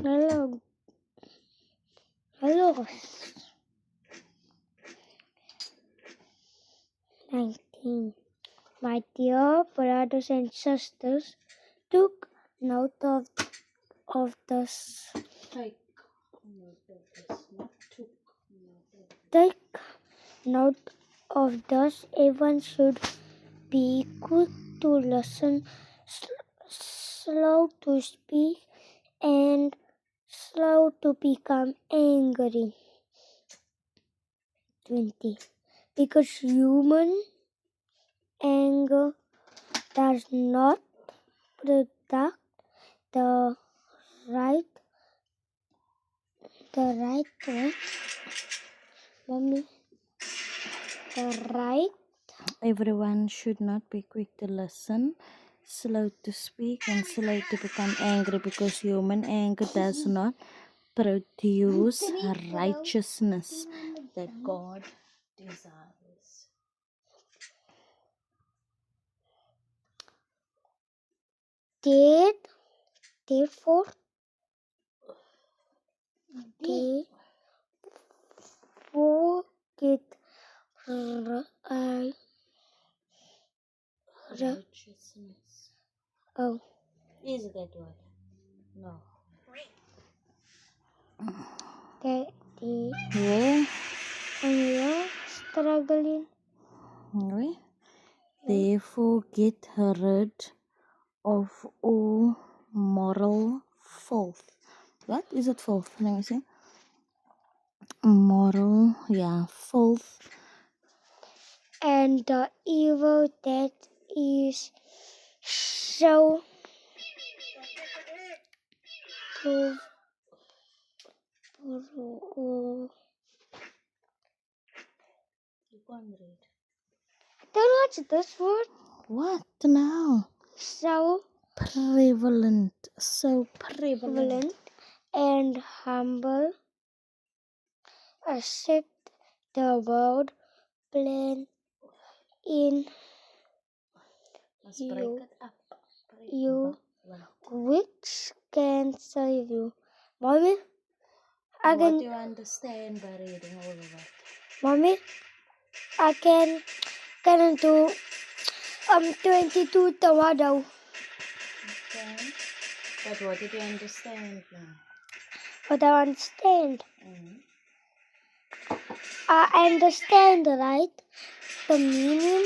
Hello. Hello. 19. My dear brothers and sisters, took note of this. Take note of this, not took note of this. Take note of this. Everyone should be quick to listen, slow to speak, and slow to become angry. 20. Because human anger does not protect the right what? Mommy, the right. Everyone should not be quick to listen, slow to speak, and slow to become angry, because human anger does not produce righteousness that God desires. Therefore, get Righteousness. oh, Is that word? No. Daddy, Yeah. when you're struggling, Okay. Therefore, get rid of all moral filth. What is it filth? Let me see. Moral, filth. and the evil that is so prov- You can't read. don't watch this word. What now? So Prevalent. So prevalent. and humble. Accept the world plan in Let's break it up. you, which can save you. Mommy, What do you understand by reading all of it? Mommy, I can do 22 tomato. Okay. But what did you understand now? But I understand. Mm. I understand, right? The meaning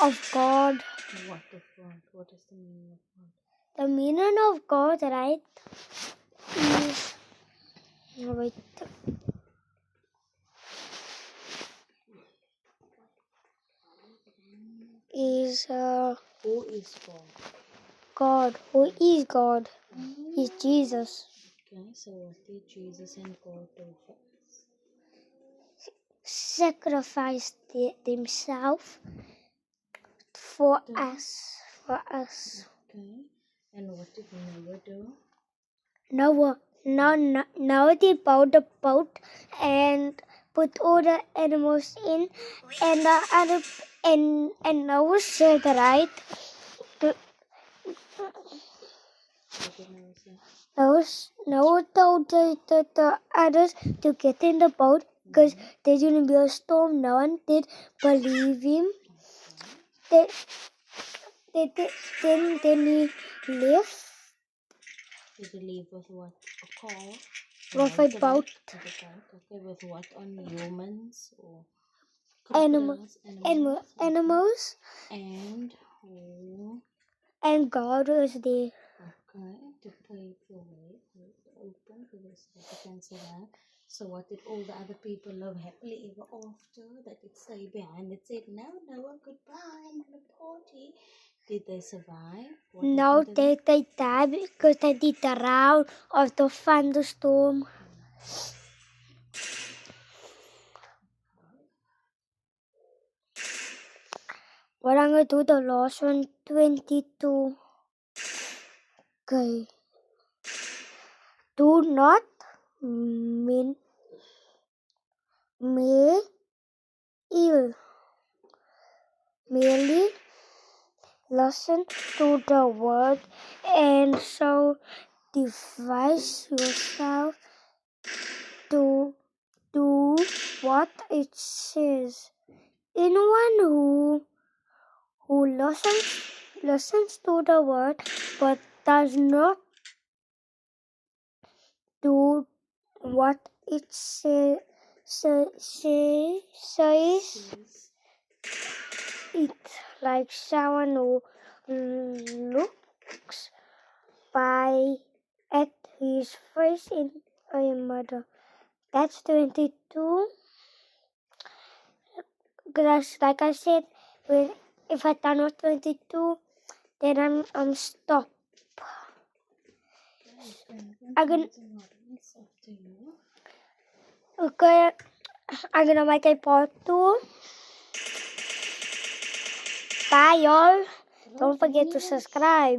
of God. What of God? What is the meaning of God? The meaning of God, right, is wait. Is Who is God? God. Who is God? Is Jesus. Okay, so what did Jesus and God do for us? Sacrificed themselves for us. For us. Okay, and what did Noah do? Now they bought the boat and put all the animals in, and the other and Noah said, right. What did Noah say? Noah told the others to get in the boat because there's going to be a storm. No one did believe him. Then he left Did he leave with what? A car? with a boat. Okay, with what on? Humans or Animals. And who? And God was there. Okay, to pave the way, open for this that they can survive. So what did all the other people live happily ever after? That it stayed behind. It said, no, goodbye, I'm gonna party. Did they survive? No, they died because they did the round of the thunderstorm. What I'm going to do the last one, 22. Okay. Do not mean ill. Merely listen to the word and so devise yourself to do what it says. Anyone who listens to the word but does not do what it says, it's like someone who looks by at his face in a mirror. That's 22. Because like I said, if I done with 22, then I'm stop. Okay, I'm gonna make a part 2. Bye y'all. Don't forget to subscribe.